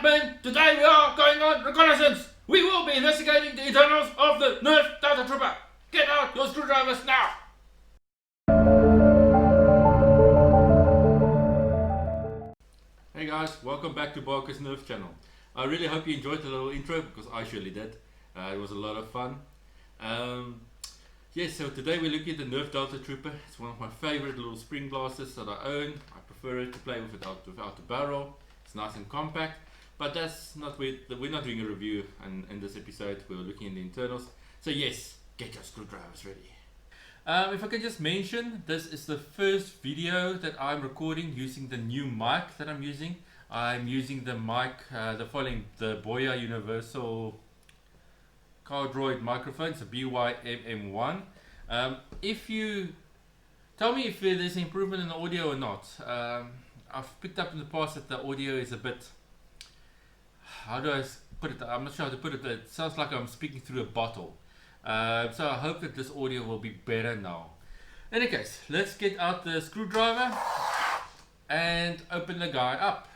men, today we are going on reconnaissance. We will be investigating the internals of the Nerf Delta Trooper. Get out your screwdrivers now. Hey guys, welcome back to Boya's Nerf channel. I really hope you enjoyed the little intro because I surely did. It was a lot of fun. Yes, so today we're looking at the Nerf Delta Trooper. It's one of my favorite little spring blasters that I own. I prefer it to play with without the barrel. It's nice and compact, but that's not we're not doing a review in this episode. We're looking at the internals. So yes, get your screwdrivers ready. If I can just mention, this is the first video that I'm recording using the new mic that I'm using. I'm using the mic, the Boya Universal Cardroid microphone. It's a BY-MM1. If you tell me if there's improvement in the audio or not. I've picked up in the past that the audio is a bit, how do I put it? I'm not sure how to put it. It sounds like I'm speaking through a bottle. So I hope that this audio will be better now. In any case, let's get out the screwdriver and open the guy up.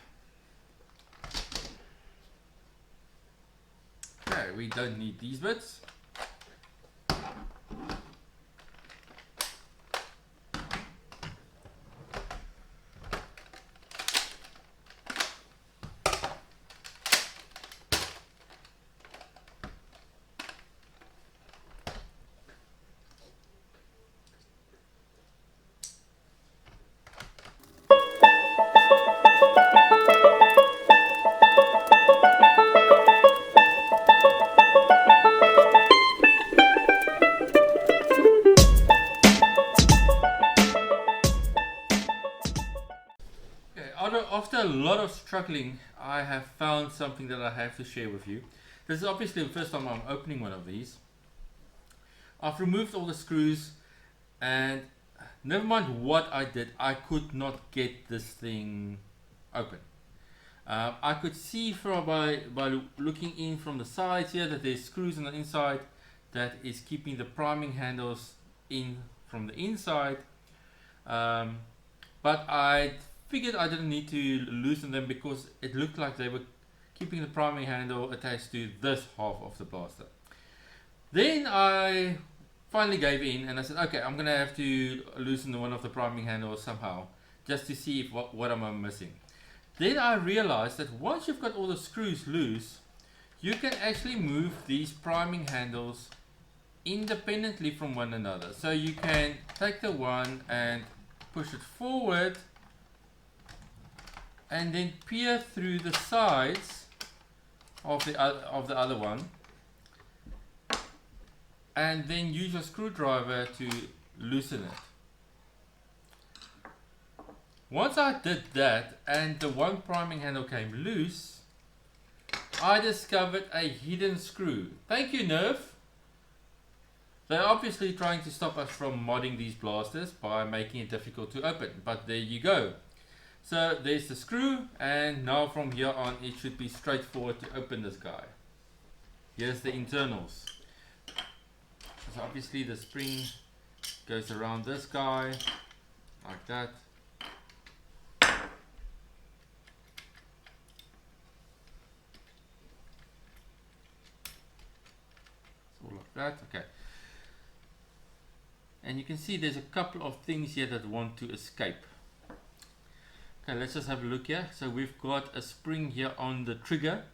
Okay, we don't need these bits. After a lot of struggling, I have found something that I have to share with you. This is obviously the first time I'm opening one of these. I've removed all the screws, and never mind what I did, I could not get this thing open. I could see by looking in from the sides here that there's screws on the inside that is keeping the priming handles in from the inside, but I figured I didn't need to loosen them because it looked like they were keeping the priming handle attached to this half of the blaster. Then I finally gave in and I said, okay, I'm gonna have to loosen one of the priming handles somehow just to see if what am I missing. Then I realized that once you've got all the screws loose, you can actually move these priming handles independently from one another. So you can take the one and push it forward and then peer through the sides of the other one, and then use your screwdriver to loosen it. Once I did that and the one priming handle came loose, I discovered a hidden screw. Thank you, Nerf. They're obviously trying to stop us from modding these blasters by making it difficult to open, but there you go. So there's the screw, and now from here on it should be straightforward to open this guy. Here's the internals. So obviously the spring goes around this guy like that. So like that, okay. And you can see there's a couple of things here that want to escape. Okay, let's just have a look here. So we've got a spring here on the trigger.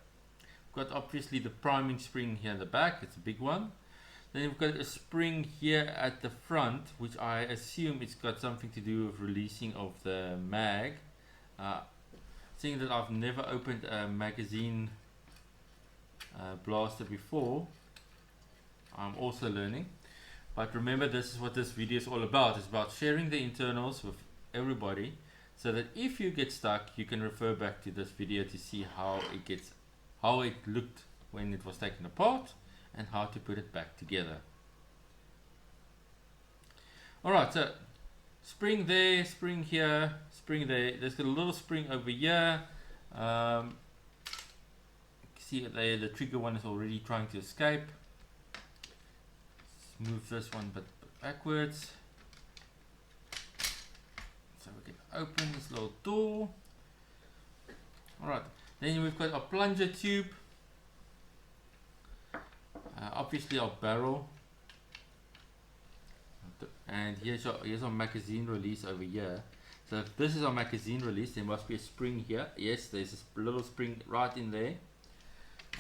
We've got obviously the priming spring here in the back. It's a big one. Then we've got a spring here at the front, which I assume it's got something to do with releasing of the mag. Seeing that I've never opened a magazine blaster before, I'm also learning. But remember, this is what this video is all about. It's about sharing the internals with everybody, so that if you get stuck, you can refer back to this video to see how it looked when it was taken apart and how to put it back together. Alright, so spring there, spring here, spring there. There's got a little spring over here. See there, the trigger one is already trying to escape. Let's move this one but backwards. So we can open this little door. Alright, Then we've got our plunger tube, obviously our barrel, and here's our magazine release over here. So if this is our magazine release, there must be a spring here. Yes, there's a little spring right in there.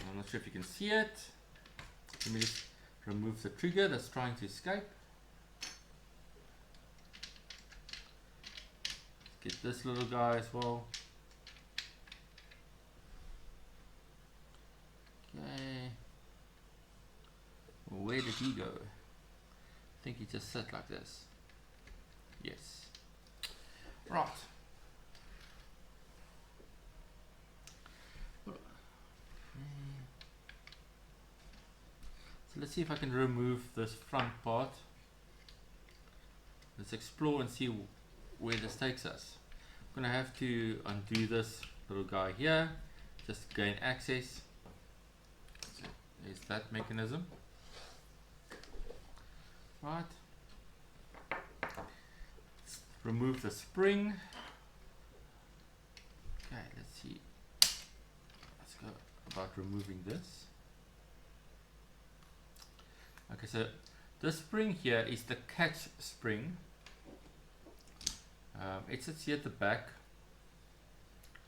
I'm not sure if you can see it. Let me just remove the trigger that's trying to escape. Get this little guy as well. Okay. Well, where did he go? I think he just sat like this. Yes. Right. So let's see if I can remove this front part. Let's explore and see where this takes us. I'm gonna have to undo this little guy here, just gain access. So there's that mechanism. Right. Let's remove the spring. Okay, let's see. Let's go about removing this. Okay, so this spring here is the catch spring. It sits here at the back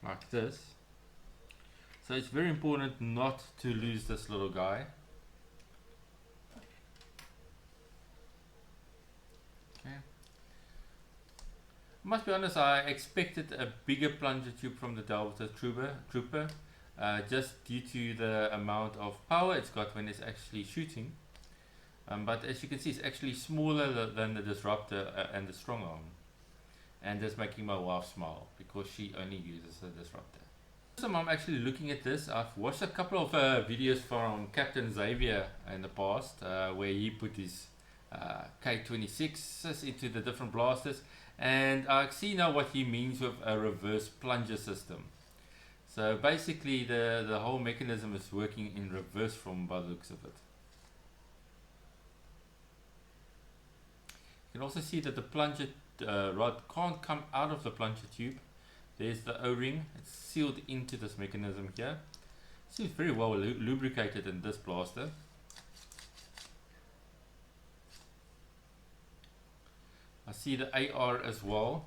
like this, so it's very important not to lose this little guy. Okay. Must be honest, I expected a bigger plunger tube from the Delta Trooper, just due to the amount of power it's got when it's actually shooting. But as you can see, it's actually smaller than the Disruptor and the Strong Arm. And that's making my wife smile because she only uses the Disruptor. So I'm actually looking at this. I've watched a couple of videos from Captain Xavier in the past where he put his K26s into the different blasters, and I see now what he means with a reverse plunger system. So basically the whole mechanism is working in reverse from by the looks of it. You can also see that the plunger rod can't come out of the plunger tube. There's the O-ring, it's sealed into this mechanism here. Seems very well lubricated in this blaster. I see the AR as well,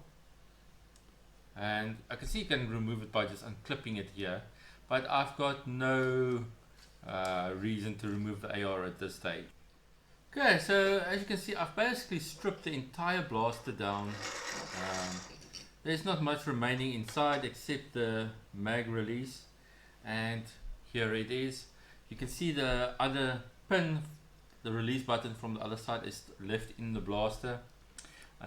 and I can see you can remove it by just unclipping it here, but I've got no reason to remove the AR at this stage. Okay, so as you can see, I've basically stripped the entire blaster down. There's not much remaining inside except the mag release, and here it is. You can see the other pin, the release button from the other side is left in the blaster.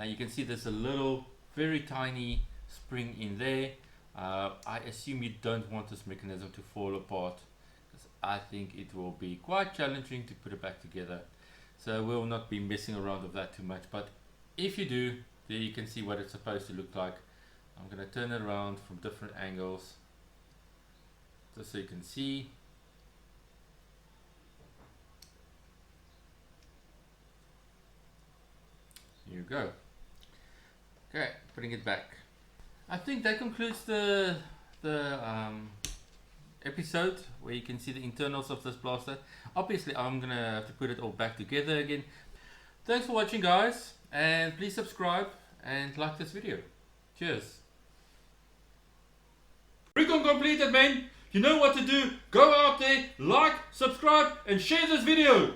You can see there's a little, very tiny spring in there. I assume you don't want this mechanism to fall apart, because I think it will be quite challenging to put it back together. So we'll not be messing around with that too much, but if you do, there you can see what it's supposed to look like. I'm going to turn it around from different angles just so you can see. Here you go. Okay, putting it back. I think that concludes the episode where you can see the internals of this blaster. Obviously I'm gonna have to put it all back together again. Thanks for watching, guys, and please subscribe and like this video. Cheers. Recon completed, man. You know what to do. Go out there, like, subscribe and share this video.